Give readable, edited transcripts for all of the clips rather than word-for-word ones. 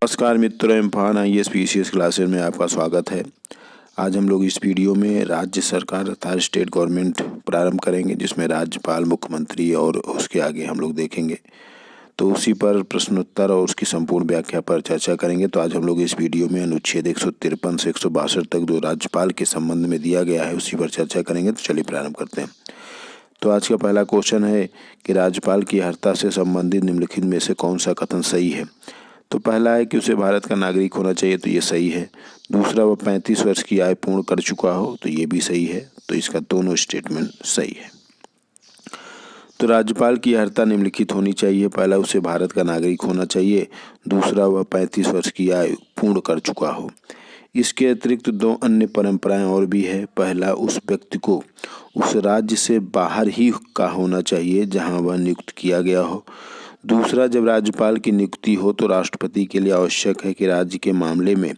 नमस्कार मित्रों, इम्फान IAS PCS classes में आपका स्वागत है। आज हम लोग इस वीडियो में राज्य सरकार अर्थात स्टेट गवर्नमेंट प्रारंभ करेंगे, जिसमें राज्यपाल, मुख्यमंत्री और उसके आगे हम लोग देखेंगे। तो उसी पर प्रश्नोत्तर और उसकी संपूर्ण व्याख्या पर चर्चा करेंगे। तो आज हम लोग इस वीडियो में अनुच्छेद 153 से 162 तक जो राज्यपाल के संबंध में दिया गया है उसी पर चर्चा करेंगे। तो चलिए प्रारंभ करते हैं। तो आज का पहला क्वेश्चन है कि राज्यपाल की अर्हता से संबंधित निम्नलिखित में से कौन सा कथन सही है। तो पहला है कि उसे भारत का नागरिक होना चाहिए, तो ये सही है। दूसरा, वह 35 वर्ष की आयु पूर्ण कर चुका हो, तो ये भी सही है। तो इसका दोनों स्टेटमेंट सही है। तो राज्यपाल की अर्हता निम्नलिखित होनी चाहिए। पहला, उसे भारत का नागरिक होना चाहिए। दूसरा, वह 35 वर्ष की आयु पूर्ण कर चुका हो। इसके अतिरिक्त दो अन्य परंपराएं और भी है। पहला, उस व्यक्ति को उस राज्य से बाहर ही का होना चाहिए जहां वह नियुक्त किया गया हो। दूसरा, जब राज्यपाल की नियुक्ति हो तो राष्ट्रपति के लिए आवश्यक है कि राज्य के मामले में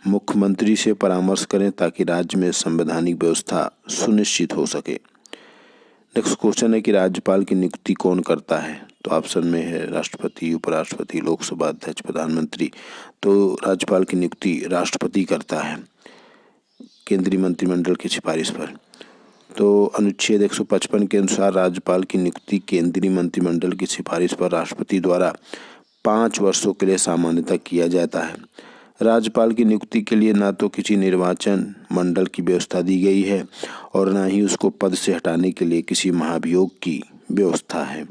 मुख्यमंत्री से परामर्श करें ताकि राज्य में संवैधानिक व्यवस्था सुनिश्चित हो सके। नेक्स्ट क्वेश्चन है कि राज्यपाल की नियुक्ति कौन करता है। तो ऑप्शन में है राष्ट्रपति, उपराष्ट्रपति, लोकसभा अध्यक्ष, प्रधानमंत्री। तो राज्यपाल की नियुक्ति राष्ट्रपति करता है केंद्रीय मंत्रिमंडल की सिफारिश पर। तो अनुच्छेद 155 के अनुसार राज्यपाल की नियुक्ति केंद्रीय मंत्रिमंडल की सिफारिश पर राष्ट्रपति द्वारा 5 वर्षों के लिए सामान्यतः किया जाता है। राज्यपाल की नियुक्ति के लिए ना तो किसी निर्वाचन मंडल की व्यवस्था दी गई है और ना ही उसको पद से हटाने के लिए किसी महाभियोग की व्यवस्था है।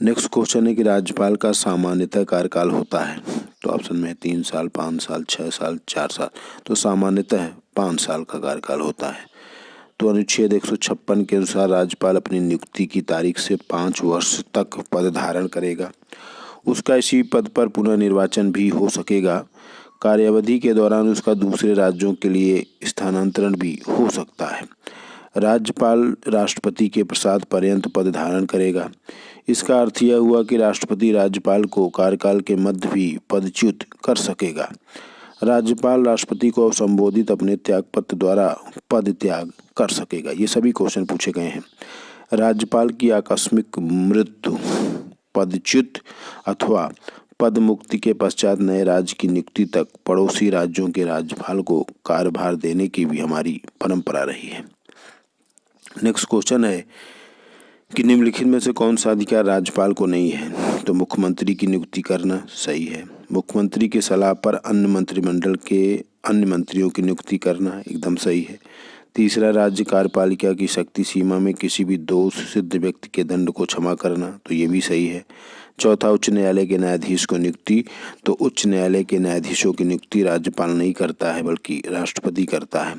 नेक्स्ट क्वेश्चन है कि राज्यपाल का सामान्यतः कार्यकाल होता है। तो ऑप्शन में है 3 साल, 5 साल, 6 साल, 4 साल। तो सामान्यतः 5 साल का कार्यकाल होता है। तो अनुच्छेद 156 के अनुसार राज्यपाल अपनी नियुक्ति की तारीख से 5 वर्ष तक पद धारण करेगा। उसका इसी पद पर पुनर्निर्वाचन भी हो सकेगा। कार्यावधि के दौरान उसका दूसरे राज्यों के लिए स्थानांतरण भी हो सकता है। राज्यपाल राष्ट्रपति के प्रसाद पर्यंत पद धारण करेगा। इसका अर्थ यह हुआ कि राष्ट्रपति राज्यपाल को कार्यकाल के मध्य भी पदच्युत कर सकेगा। राज्यपाल राष्ट्रपति को संबोधित अपने त्यागपत्र द्वारा पद त्याग कर सकेगा। ये सभी क्वेश्चन पूछे गए हैं। राज्यपाल की आकस्मिक मृत्यु, पदच्युत अथवा पद मुक्ति के पश्चात नए राज्य की नियुक्ति तक पड़ोसी राज्यों के राज्यपाल को कार्यभार देने की भी हमारी परंपरा रही है। नेक्स्ट क्वेश्चन है कि निम्नलिखित में से कौन सा अधिकार राज्यपाल को नहीं है। तो मुख्यमंत्री की नियुक्ति करना सही है। मुख्यमंत्री की सलाह पर अन्य मंत्रिमंडल के अन्य मंत्रियों की नियुक्ति करना एकदम सही है। तीसरा, राज्य कार्यपालिका की शक्ति सीमा में किसी भी दोष सिद्ध व्यक्ति के दंड को क्षमा करना, तो ये भी सही है। चौथा, उच्च न्यायालय के न्यायाधीश को नियुक्ति। तो उच्च न्यायालय के न्यायाधीशों की नियुक्ति राज्यपाल नहीं करता है बल्कि राष्ट्रपति करता है।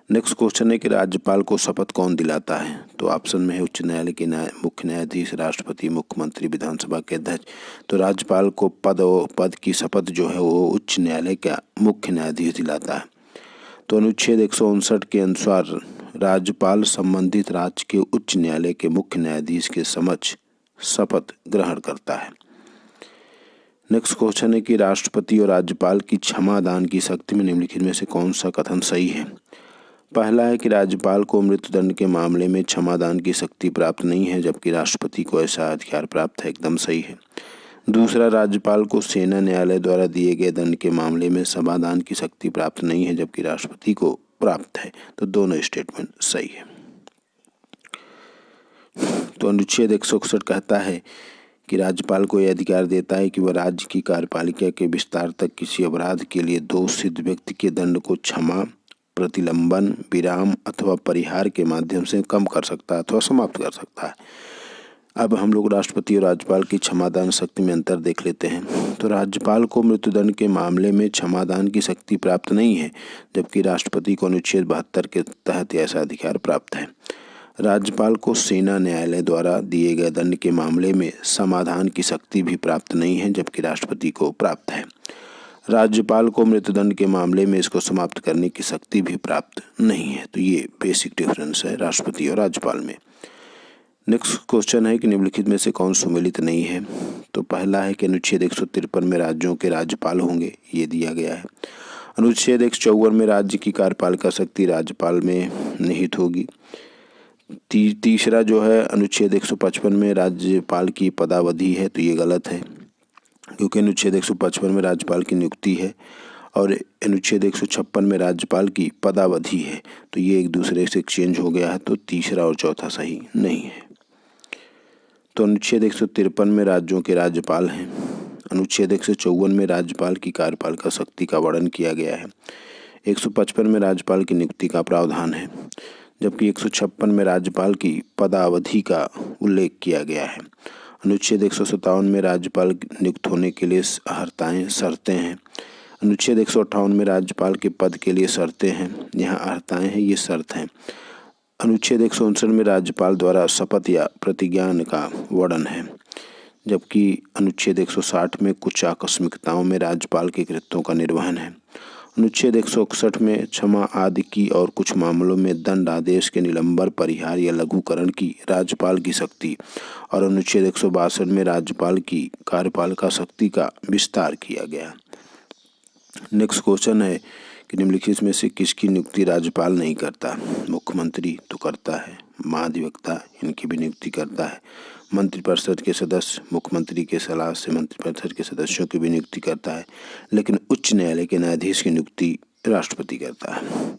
नेक्स्ट क्वेश्चन है कि राज्यपाल को शपथ कौन दिलाता है। तो ऑप्शन में है उच्च न्यायालय के मुख्य न्यायाधीश, राष्ट्रपति, मुख्यमंत्री, विधानसभा के अध्यक्ष। तो राज्यपाल को पद की शपथ जो है वो उच्च न्यायालय का मुख्य न्यायाधीश दिलाता है। तो अनुच्छेद 159 के अनुसार राज्यपाल संबंधित राज्य के उच्च न्यायालय के मुख्य न्यायाधीश के समक्ष शपथ ग्रहण करता है। नेक्स्ट क्वेश्चन है कि राष्ट्रपति और राज्यपाल की क्षमा दान की शक्ति में निम्नलिखित में से कौन सा कथन सही है। पहला है कि राज्यपाल को मृत्युदंड के मामले में क्षमादान की शक्ति प्राप्त नहीं है, जबकि राष्ट्रपति को ऐसा अधिकार प्राप्त है, एकदम सही है। दूसरा, राज्यपाल को सेना न्यायालय द्वारा दिए गए दंड के मामले में क्षमादान की शक्ति प्राप्त नहीं है, जबकि राष्ट्रपति को प्राप्त है। तो दोनों स्टेटमेंट सही है। तो अनुच्छेद 161 कहता है कि राज्यपाल को यह अधिकार देता है कि वह राज्य की कार्यपालिका के विस्तार तक किसी अपराध के लिए दोष सिद्ध व्यक्ति के दंड को क्षमा, प्रतिलंबन, विराम अथवा परिहार के माध्यम से कम कर सकता है अथवा समाप्त कर सकता है। अब हम लोग राष्ट्रपति और राज्यपाल की क्षमादान शक्ति में अंतर देख लेते हैं। तो राज्यपाल को मृत्युदंड के मामले में क्षमादान की शक्ति प्राप्त नहीं है, जबकि राष्ट्रपति को अनुच्छेद 72 के तहत ऐसा अधिकार प्राप्त है। राज्यपाल को सेना न्यायालय द्वारा दिए गए दंड के मामले में समाधान की शक्ति भी प्राप्त नहीं है, जबकि राष्ट्रपति को प्राप्त है। राज्यपाल को मृत्युदंड के मामले में इसको समाप्त करने की शक्ति भी प्राप्त नहीं है। तो ये बेसिक डिफरेंस है राष्ट्रपति और राज्यपाल में। नेक्स्ट क्वेश्चन है कि निम्नलिखित में से कौन सुमेलित नहीं है। तो पहला है कि अनुच्छेद 153 में राज्यों के राज्यपाल होंगे, ये दिया गया है। अनुच्छेद 154 में राज्य की कार्यपालिका शक्ति राज्यपाल में निहित होगी। तीसरा जो है अनुच्छेद 155 में राज्यपाल की पदावधि है, तो ये गलत है। क्योंकि अनुच्छेद 155 में राज्यपाल की नियुक्ति है और अनुच्छेद 156 में राज्यपाल की पदावधि है, तो ये एक दूसरे से एक्सचेंज हो गया है, तो तीसरा और चौथा सही नहीं है। तो अनुच्छेद 153 में राज्यों के राज्यपाल हैं। अनुच्छेद 154 में राज्यपाल की कार्यपालिका शक्ति का वर्णन किया गया है। 155 में राज्यपाल की नियुक्ति का प्रावधान है, जबकि 156 में राज्यपाल की पदावधि का उल्लेख किया गया है। अनुच्छेद 157 में राज्यपाल नियुक्त होने के लिए शर्तें हैं। अनुच्छेद 158 में राज्यपाल के पद के लिए शर्तें हैं, यहाँ अर्हताएं हैं, ये शर्त हैं। अनुच्छेद 159 में राज्यपाल द्वारा शपथ या प्रतिज्ञान का वर्णन है, जबकि अनुच्छेद 160 में कुछ आकस्मिकताओं में राज्यपाल के कृत्यों का निर्वहन है। अनुच्छेद 161 में क्षमा आदि की और कुछ मामलों में दंड आदेश के निलंबन, परिहार या लघुकरण की राज्यपाल की शक्ति, और अनुच्छेद 162 में राज्यपाल की कार्यपालिका शक्ति का विस्तार किया गया। नेक्स्ट क्वेश्चन है कि निम्नलिखित में से किसकी नियुक्ति राज्यपाल नहीं करता? मुख्यमंत्री तो करता है, महाधिवक्ता इनकी भी नियुक्ति करता है, मंत्रिपरिषद के सदस्य मुख्यमंत्री के सलाह से मंत्रिपरिषद के सदस्यों की भी नियुक्ति करता है, लेकिन उच्च न्यायालय के न्यायाधीश की नियुक्ति राष्ट्रपति करता है।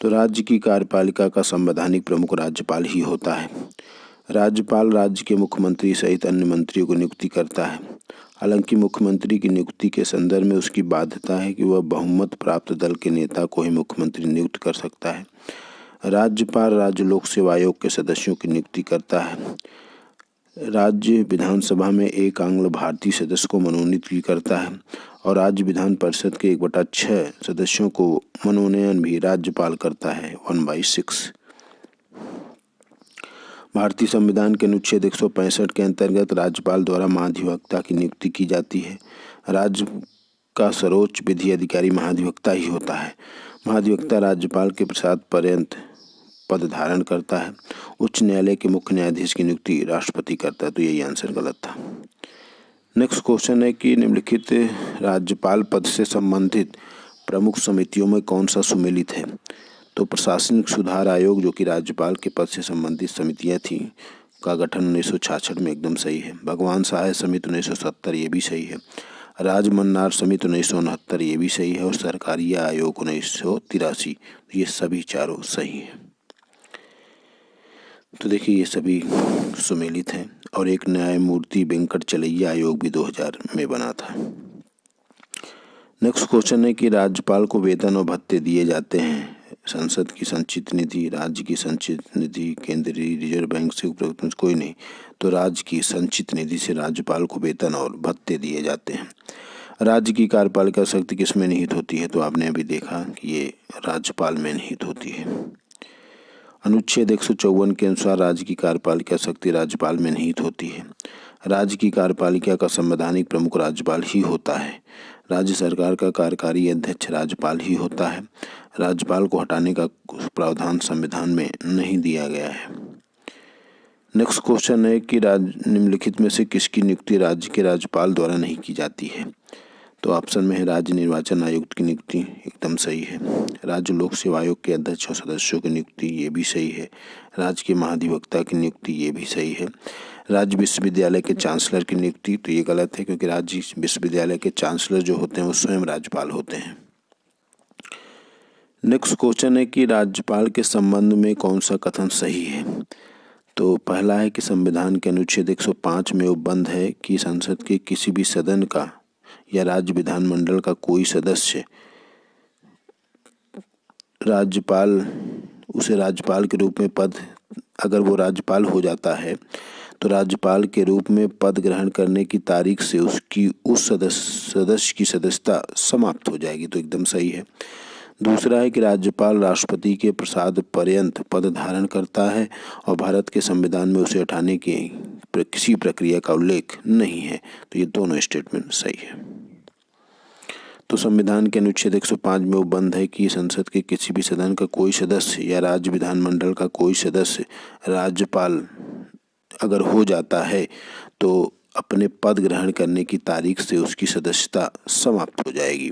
तो राज्य की कार्यपालिका का संवैधानिक प्रमुख राज्यपाल ही होता है। राज्यपाल राज्य के मुख्यमंत्री सहित अन्य मंत्रियों को नियुक्ति करता है। हालांकि मुख्यमंत्री की नियुक्ति के संदर्भ में उसकी बाध्यता है कि वह बहुमत प्राप्त दल के नेता को ही मुख्यमंत्री नियुक्त कर सकता है। राज्यपाल राज्य लोक सेवा आयोग के सदस्यों की नियुक्ति करता है। राज्य विधानसभा में एक आंग्ल भारतीय सदस्य को मनोनीत भी करता है और राज्य विधान परिषद के 1/6 सदस्यों को मनोनयन भी राज्यपाल करता है, 1/6। भारतीय संविधान के अनुच्छेद 165 के अंतर्गत राज्यपाल द्वारा महाधिवक्ता की नियुक्ति की जाती है। राज्य का सर्वोच्च विधि अधिकारी महाधिवक्ता ही होता है। महाधिवक्ता राज्यपाल के प्रसाद पर्यंत पद धारण करता है। उच्च न्यायालय के मुख्य न्यायाधीश की नियुक्ति राष्ट्रपति करता है, तो यही आंसर गलत था। नेक्स्ट क्वेश्चन है कि निम्नलिखित राज्यपाल पद से संबंधित प्रमुख समितियों में कौन सा सुमेलित है? तो प्रशासनिक सुधार आयोग, जो कि राज्यपाल के पद से संबंधित समितियां थी, का गठन 1966 में एकदम सही है। भगवान सहाय समिति 1970, ये भी सही है। राजमन्नार समिति 1969, ये भी सही है। और सरकारी आयोग 1983, ये सभी चारों सही हैं। तो देखिए ये सभी सुमेलित हैं। और एक न्यायमूर्ति वेंकट चलैया आयोग भी 2000 में बना था। नेक्स्ट क्वेश्चन है कि राज्यपाल को वेतन और भत्ते दिए जाते हैं। संसद की संचित निधि, राज्य की संचित निधि, केंद्रीय रिजर्व बैंक से उपलब्ध कोई नहीं, तो राज्य की संचित निधि से राज्यपाल को वेतन और भत्ते दिए जाते हैं। राज्य की कार्यपालिका शक्ति किस में निहित होती है? तो आपने अभी देखा कि ये राज्यपाल में निहित होती है। अनुच्छेद 154 के अनुसार राज्य की कार्यपालिका शक्ति राज्यपाल में निहित होती है। राज्य की कार्यपालिका का संवैधानिक प्रमुख राज्यपाल ही होता है। राज्य सरकार का कार्यकारी अध्यक्ष राज्यपाल ही होता है। राज्यपाल को हटाने का प्रावधान संविधान में नहीं दिया गया है। नेक्स्ट क्वेश्चन है कि निम्नलिखित में से किसकी नियुक्ति राज्य के राज्यपाल द्वारा नहीं की जाती है? तो ऑप्शन में है राज्य निर्वाचन आयुक्त की नियुक्ति, एकदम सही है। राज्य लोक सेवा आयोग के अध्यक्ष और सदस्यों की नियुक्ति, ये भी सही है। राज्य के महाधिवक्ता की नियुक्ति, ये भी सही है। राज्य विश्वविद्यालय के चांसलर की नियुक्ति, तो ये गलत है, क्योंकि राज्य विश्वविद्यालय के चांसलर जो होते हैं वो स्वयं राज्यपाल होते हैं। नेक्स्ट क्वेश्चन है कि राज्यपाल के संबंध में कौन सा कथन सही है? तो पहला है कि संविधान के अनुच्छेद 105 में उपबंध है कि संसद के किसी भी सदन का या राज्य विधानमंडल का कोई सदस्य उसे राज्यपाल के रूप में पद, अगर वो राज्यपाल हो जाता है तो राज्यपाल के रूप में पद ग्रहण करने की तारीख से उसकी उस सदस्य की सदस्यता समाप्त हो जाएगी, तो एकदम सही है। दूसरा है कि राज्यपाल राष्ट्रपति के प्रसाद पर्यंत पद धारण करता है और भारत के संविधान में उसे हटाने की किसी प्रक्रिया का उल्लेख नहीं है, तो ये दोनों स्टेटमेंट सही है। तो संविधान के अनुच्छेद 105 में उपबंध है कि संसद के किसी भी सदन का कोई सदस्य या राज्य विधानमंडल का कोई सदस्य राज्यपाल अगर हो जाता है तो अपने पद ग्रहण करने की तारीख से उसकी सदस्यता समाप्त हो जाएगी।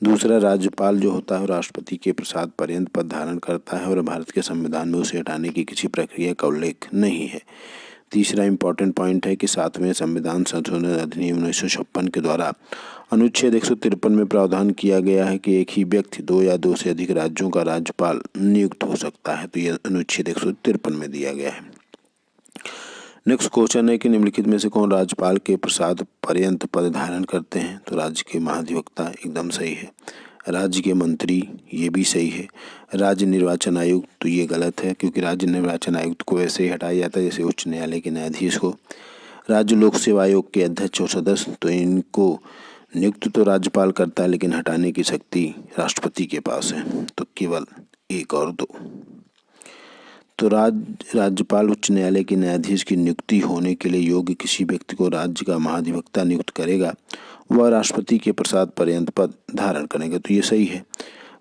दूसरा, राज्यपाल जो होता है राष्ट्रपति के प्रसाद पर्यंत पद धारण करता है और भारत के संविधान में उसे हटाने की किसी प्रक्रिया का उल्लेख नहीं है। तीसरा इम्पॉर्टेंट पॉइंट है कि 7वें संविधान संशोधन अधिनियम 1956 के द्वारा अनुच्छेद 153 में प्रावधान किया गया है कि एक ही व्यक्ति 2 या 2 से अधिक राज्यों का राज्यपाल नियुक्त हो सकता है। तो यह अनुच्छेद 153 में दिया गया है। नेक्स्ट क्वेश्चन है कि निम्नलिखित में से कौन राज्यपाल के प्रसाद पर्यंत पद धारण करते हैं? तो राज्य के महाधिवक्ता एकदम सही है। राज्य के मंत्री ये भी सही है। राज्य निर्वाचन आयुक्त तो ये गलत है, क्योंकि राज्य निर्वाचन आयुक्त को वैसे ही हटाया जाता है जैसे उच्च न्यायालय के न्यायाधीश को। राज्य लोक सेवा आयोग के अध्यक्ष और सदस्य तो इनको नियुक्त तो राज्यपाल करता है, लेकिन हटाने की शक्ति राष्ट्रपति के पास है। तो केवल 1 और 2। तो राज्यपाल उच्च न्यायालय के न्यायाधीश की नियुक्ति होने के लिए योग्य किसी व्यक्ति को राज्य का महाधिवक्ता नियुक्त करेगा, वह राष्ट्रपति के प्रसाद पर्यंत पद धारण करेंगे। तो ये सही है।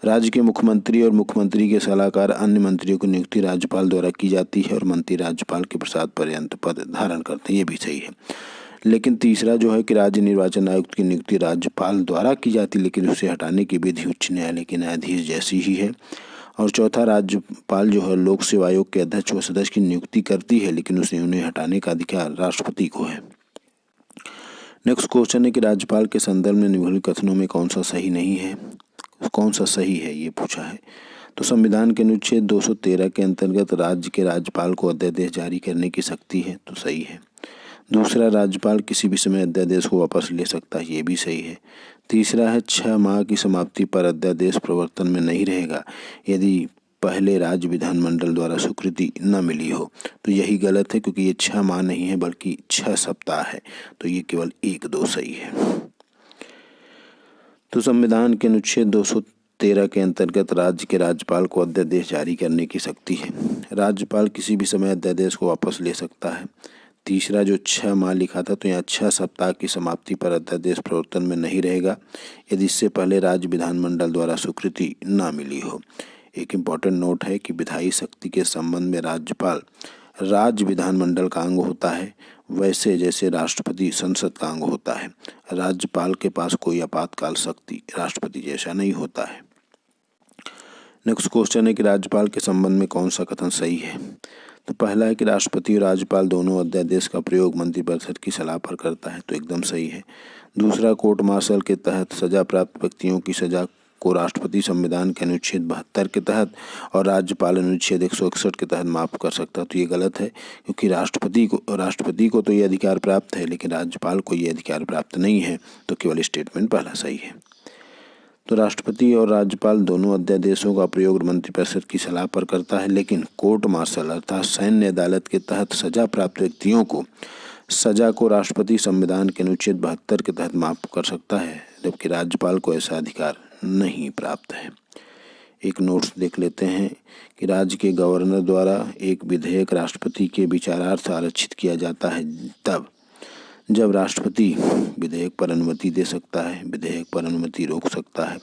राज्य के मुख्यमंत्री और मुख्यमंत्री के सलाहकार अन्य मंत्रियों की नियुक्ति राज्यपाल द्वारा की जाती है और मंत्री राज्यपाल के प्रसाद पर्यंत पद धारण करते हैं, ये भी सही है। लेकिन तीसरा जो है कि राज्य निर्वाचन आयुक्त की नियुक्ति राज्यपाल द्वारा की जाती है, लेकिन उसे हटाने की विधि उच्च न्यायालय के न्यायाधीश जैसी ही है। और चौथा, राज्यपाल जो है लोक सेवा आयोग के अध्यक्ष व सदस्य की नियुक्ति करती है, लेकिन उन्हें हटाने का अधिकार राष्ट्रपति को है। नेक्स्ट क्वेश्चन है कि राज्यपाल के संदर्भ में निम्नलिखित कथनों में कौन सा सही नहीं है, कौन सा सही है, ये पूछा है। तो संविधान के अनुच्छेद 213 के अंतर्गत राज्य के राज्यपाल को अध्यादेश जारी करने की शक्ति है, तो सही है। दूसरा, राज्यपाल किसी भी समय अध्यादेश को वापस ले सकता है, ये भी सही है। तीसरा है 6 माह की समाप्ति पर अध्यादेश प्रवर्तन में नहीं रहेगा यदि पहले राज्य विधानमंडल द्वारा स्वीकृति न मिली हो। तो यही गलत है, क्योंकि ये 6 माह नहीं है बल्कि 6 सप्ताह है। तो ये केवल 1, 2 सही है। तो संविधान के अनुच्छेद 213 के अंतर्गत राज्य के राज्यपाल को अध्यादेश जारी करने की शक्ति है। राज्यपाल किसी भी समय अध्यादेश को वापस ले सकता है। तीसरा, जो 6 माह लिखा था, तो यहाँ 6 सप्ताह की समाप्ति पर अध्यादेश प्रवर्तन में नहीं रहेगा यदि इससे पहले राज्य विधानमंडल द्वारा स्वीकृति न मिली हो। एक इम्पॉर्टेंट नोट है कि विधायी शक्ति के संबंध में राज्यपाल राज्य विधानमंडल का अंग होता है, वैसे जैसे राष्ट्रपति संसद का अंग होता है। राज्यपाल के पास कोई आपातकाल शक्ति राष्ट्रपति जैसा नहीं होता है। नेक्स्ट क्वेश्चन है कि राज्यपाल के संबंध में कौन सा कथन सही है? तो पहला है कि राष्ट्रपति और राज्यपाल दोनों अध्यादेश का प्रयोग मंत्रिपरिषद की सलाह पर करता है, तो एकदम सही है। दूसरा, कोर्ट मार्शल के तहत सजा प्राप्त व्यक्तियों की सजा को राष्ट्रपति संविधान के अनुच्छेद 72 के तहत और राज्यपाल अनुच्छेद 161 के तहत माफ कर सकता है। तो ये गलत है, क्योंकि राष्ट्रपति को तो ये अधिकार प्राप्त है, लेकिन राज्यपाल को ये अधिकार प्राप्त नहीं है। तो केवल स्टेटमेंट पहला सही है। तो राष्ट्रपति और राज्यपाल दोनों अध्यादेशों का प्रयोग मंत्रिपरिषद की सलाह पर करता है, लेकिन कोर्ट मार्शल अर्थात सैन्य अदालत के तहत सजा प्राप्त व्यक्तियों को सजा को राष्ट्रपति संविधान के अनुच्छेद 72 के तहत माफ कर सकता है, जबकि राज्यपाल को ऐसा अधिकार नहीं प्राप्त है। एक नोट्स देख लेते हैं कि राज्य के गवर्नर द्वारा एक विधेयक राष्ट्रपति के विचारार्थ आरक्षित किया जाता है तब जब राष्ट्रपति विधेयक पर अनुमति दे सकता है, विधेयक पर अनुमति रोक सकता है,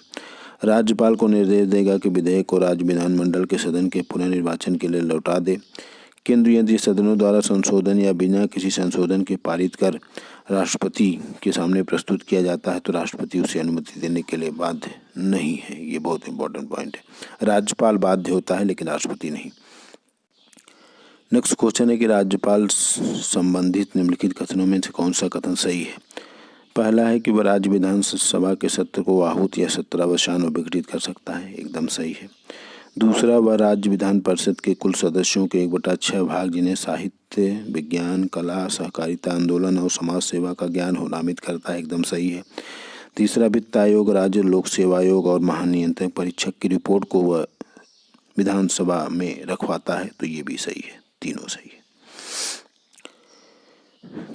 राज्यपाल को निर्देश देगा कि विधेयक को राज्य विधानमंडल के सदन के पुनर्निर्वाचन के लिए लौटा दे, केंद्रीय सदनों द्वारा संशोधन या बिना किसी संशोधन के पारित कर राष्ट्रपति के सामने प्रस्तुत किया जाता है, तो राष्ट्रपति उसे अनुमति देने के लिए बाध्य नहीं है। ये बहुत इंपॉर्टेंट पॉइंट है। राज्यपाल बाध्य होता है, लेकिन राष्ट्रपति नहीं। नेक्स्ट क्वेश्चन है कि राज्यपाल संबंधित निम्नलिखित कथनों में से कौन सा कथन सही है? पहला है कि वह राज्य विधानसभा के सत्र को आहूत या सत्रावसान में विघटित कर सकता है, एकदम सही है। दूसरा, वह राज्य विधान परिषद के कुल सदस्यों के 1/6 भाग जिन्हें साहित्य, विज्ञान, कला, सहकारिता आंदोलन और समाज सेवा का ज्ञान हो नामित करता है, एकदम सही है। तीसरा, वित्त आयोग, राज्य लोक सेवा आयोग और महानियंत्रक परीक्षक की रिपोर्ट को वह विधानसभा में रखवाता है, तो ये भी सही है, तीनों सही है।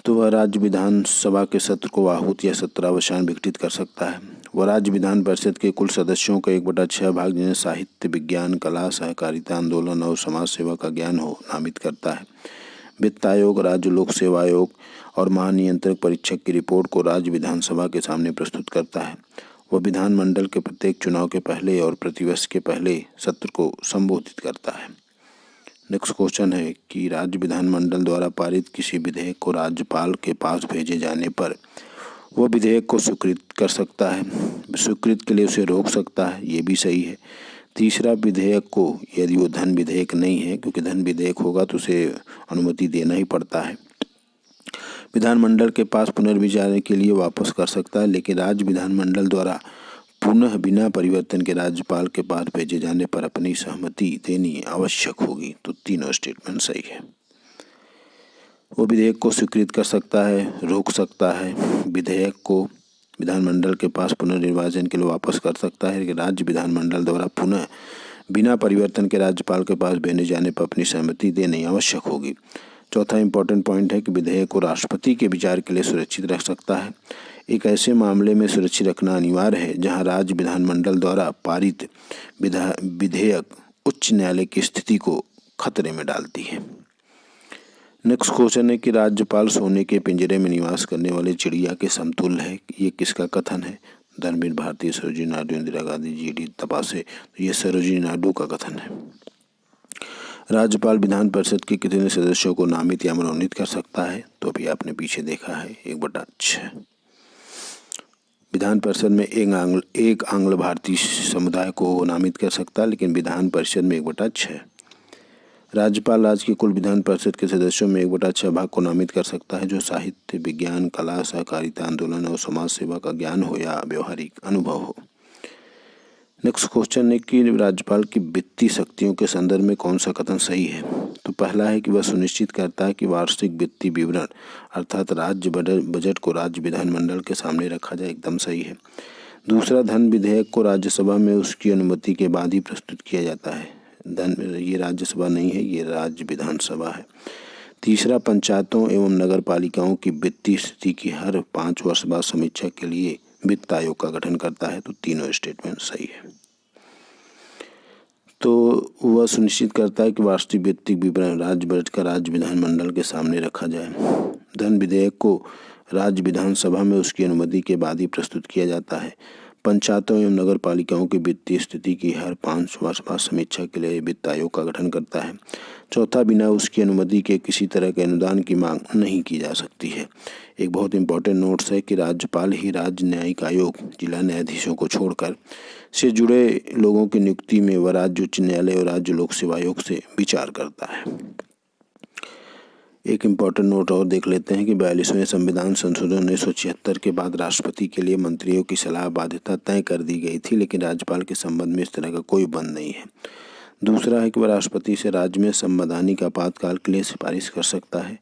तो वह राज्य विधानसभा के सत्र को आहूत या सत्रावसान विघटित कर सकता है। वह राज्य विधान परिषद के कुल सदस्यों का 1/6 भाग जिन्हें साहित्य, विज्ञान, कला, सहकारिता आंदोलन और समाज सेवा का ज्ञान हो नामित करता है। वित्त आयोग, राज्य लोक सेवा आयोग और महानियंत्रक परीक्षक की रिपोर्ट को राज्य विधानसभा के सामने प्रस्तुत करता है। वह विधानमंडल के प्रत्येक चुनाव के पहले और प्रतिवर्ष के पहले सत्र को संबोधित करता है। नेक्स्ट क्वेश्चन है कि राज्य विधानमंडल द्वारा पारित किसी विधेयक को राज्यपाल के पास भेजे जाने पर वह विधेयक को स्वीकृत कर सकता है, स्वीकृत के लिए उसे रोक सकता है, ये भी सही है। तीसरा, विधेयक को, यदि वो धन विधेयक नहीं है, क्योंकि धन विधेयक होगा तो उसे अनुमति देना ही पड़ता है, विधानमंडल के पास पुनर्विचार के लिए वापस कर सकता है, लेकिन राज्य विधानमंडल द्वारा पुनः बिना परिवर्तन के राज्यपाल के पास भेजे जाने पर अपनी सहमति देनी आवश्यक होगी। तो तीनों स्टेटमेंट सही है। वो विधेयक को स्वीकृत कर सकता है, रोक सकता है, विधेयक को विधानमंडल के पास पुनर्निर्वाचन के लिए वापस कर सकता है, लेकिन राज्य विधानमंडल द्वारा पुनः बिना परिवर्तन के राज्यपाल के पास भेजे जाने पर अपनी सहमति देनी आवश्यक होगी। चौथा इंपॉर्टेंट पॉइंट है कि विधेयक को राष्ट्रपति के विचार के लिए सुरक्षित रख सकता है। एक ऐसे मामले में सुरक्षित रखना अनिवार्य है जहां राज्य विधानमंडल द्वारा पारित विधेयक उच्च न्यायालय की स्थिति को खतरे में डालती है। नेक्स्ट क्वेश्चन है कि राज्यपाल सोने के पिंजरे में निवास करने वाले चिड़िया के समतुल्य है। ये किसका कथन है? धर्मवीर भारती, सरोजिनी नायडू, इंदिरा गांधी, जी.डी. तपासे। तो ये सरोजिनी नायडू का कथन है। राज्यपाल विधान परिषद के कितने सदस्यों को नामित या मनोनीत कर सकता है? तो अभी आपने पीछे देखा है 1/6। विधान परिषद में एक आंग्ल भारतीय समुदाय को नामित कर सकता है, लेकिन विधान परिषद में 1/6। राज्यपाल राज्य के कुल विधान परिषद के सदस्यों में 1/6 भाग को नामित कर सकता है जो साहित्य, विज्ञान, कला, सहकारिता, आंदोलन और समाज सेवा का ज्ञान हो या व्यवहारिक अनुभव हो। नेक्स्ट क्वेश्चन है कि राज्यपाल की वित्तीय शक्तियों के संदर्भ में कौन सा कथन सही है? तो पहला है कि वह सुनिश्चित करता है कि वार्षिक वित्तीय विवरण अर्थात राज्य बजट को राज्य विधानमंडल के सामने रखा जाए, एकदम सही है। दूसरा, धन विधेयक को राज्यसभा में उसकी अनुमति के बाद ही प्रस्तुत किया जाता है। ये राज्यसभा नहीं है, ये राज्य विधानसभा है। तीसरा, पंचायतों एवं नगर पालिकाओं की वित्तीय स्थिति की हर 5 वर्ष बाद समीक्षा के लिए वित्त आयोग का गठन करता है। तो तीनों स्टेटमेंट सही है। तो वह सुनिश्चित करता है कि वार्षिक वित्तीय विवरण राज्य बजट का राज्य विधानमंडल के सामने रखा जाए। धन विधेयक को राज्य विधानसभा में उसकी अनुमति के बाद ही प्रस्तुत किया जाता है। पंचायतों एवं नगर पालिकाओं की वित्तीय स्थिति की हर 5 वर्ष बाद समीक्षा के लिए वित्त आयोग का गठन करता है। चौथा, बिना उसकी अनुमति के किसी तरह के अनुदान की मांग नहीं की जा सकती है। एक बहुत इंपॉर्टेंट नोट्स है कि राज्यपाल ही राज्य न्यायिक आयोग, जिला न्यायाधीशों को छोड़कर से जुड़े लोगों की नियुक्ति में वह राज्य उच्च न्यायालय और राज्य लोक सेवा आयोग से विचार करता है। एक इम्पॉर्टेंट नोट और देख लेते हैं कि 42वें संविधान संशोधन 1976 के बाद राष्ट्रपति के लिए मंत्रियों की सलाह बाध्यता तय कर दी गई थी, लेकिन राज्यपाल के संबंध में इस तरह का कोई बंद नहीं है। दूसरा है कि वह राष्ट्रपति से राज्य में संवैधानिक आपातकाल के लिए सिफारिश कर सकता है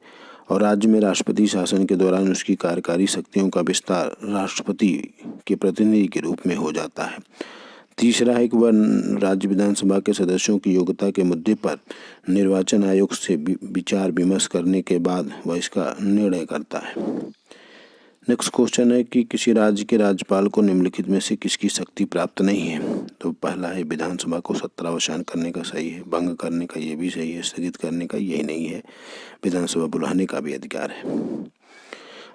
और राज्य में राष्ट्रपति शासन के दौरान उसकी कार्यकारी शक्तियों का विस्तार राष्ट्रपति के प्रतिनिधि के रूप में हो जाता है। तीसरा है कि वह राज्य विधानसभा के सदस्यों की योग्यता के मुद्दे पर निर्वाचन आयोग से विचार विमर्श करने के बाद वह इसका निर्णय करता है। नेक्स्ट क्वेश्चन है कि किसी राज्य के राज्यपाल को निम्नलिखित में से किसकी शक्ति प्राप्त नहीं है? तो पहला है विधानसभा को सत्रावसान करने का सही है, भंग करने का ये भी सही है, स्थगित करने का यही नहीं है, विधानसभा बुलाने का भी अधिकार है।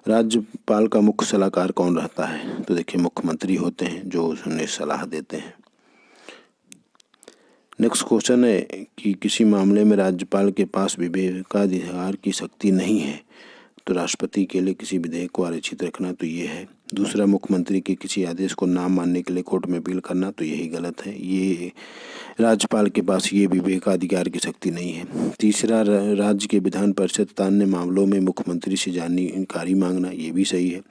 राज्यपाल का मुख्य सलाहकार कौन रहता है? तो देखिए मुख्यमंत्री होते हैं जो उन्हें सलाह देते हैं। नेक्स्ट क्वेश्चन है कि किसी मामले में राज्यपाल के पास विवेकाधिकार की शक्ति नहीं है, तो राष्ट्रपति के लिए किसी विधेयक को आरक्षित रखना, तो ये है। दूसरा, मुख्यमंत्री के किसी आदेश को ना मानने के लिए कोर्ट में अपील करना, तो यही गलत है, ये राज्यपाल के पास ये विवेकाधिकार की शक्ति नहीं है। तीसरा, राज्य के विधान परिषद तथा अन्य मामलों में मुख्यमंत्री से जानकारी मांगना, ये भी सही है।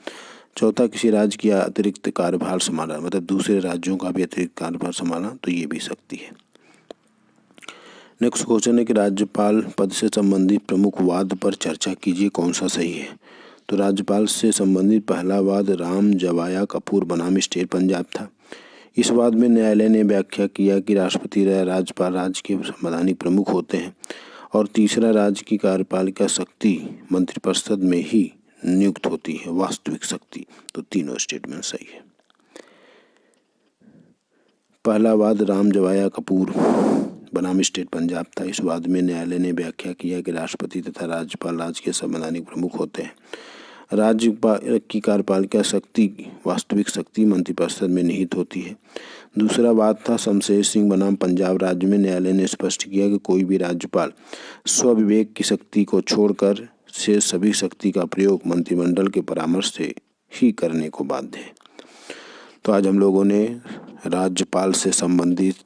चौथा, किसी राज्य की अतिरिक्त कार्यभार संभालना, मतलब दूसरे राज्यों का भी अतिरिक्त कार्यभार संभालना, तो ये भी शक्ति है। नेक्स्ट क्वेश्चन है कि राज्यपाल पद से संबंधित प्रमुख वाद पर चर्चा कीजिए, कौन सा सही है? तो राज्यपाल से संबंधित पहला वाद राम जवाया कपूर बनाम स्टेट पंजाब था। इस वाद में न्यायालय ने व्याख्या किया कि राष्ट्रपति या राज्यपाल राज्य के संवैधानिक प्रमुख होते हैं और तीसरा, राज्य की कार्यपालिका शक्ति मंत्रिपरिषद में ही नियुक्त होती है, वास्तविक शक्ति। तो तीनों स्टेटमेंट सही है। पहला वाद राम जवाया कपूर बनाम स्टेट पंजाब था। इस वाद में न्यायालय ने व्याख्या किया कि राष्ट्रपति तथा राज्यपाल राज्य के संवैधानिक प्रमुख होते हैं। राज्य की कार्यपालिका शक्ति वास्तविक शक्ति मंत्रिपरिषद में निहित होती है। दूसरा वाद था शमशेर सिंह बनाम पंजाब राज्य में न्यायालय ने स्पष्ट किया कि कोई भी राज्यपाल स्वविवेक की शक्ति को छोड़कर से सभी शक्ति का प्रयोग मंत्रिमंडल के परामर्श से ही करने को बाध्य है। तो आज हम लोगों ने राज्यपाल से संबंधित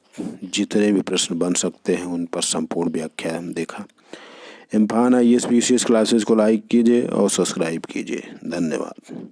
जितने भी प्रश्न बन सकते हैं उन पर संपूर्ण व्याख्या हम देखा। इम्फान IAS PCS क्लासेस को लाइक कीजिए और सब्सक्राइब कीजिए। धन्यवाद।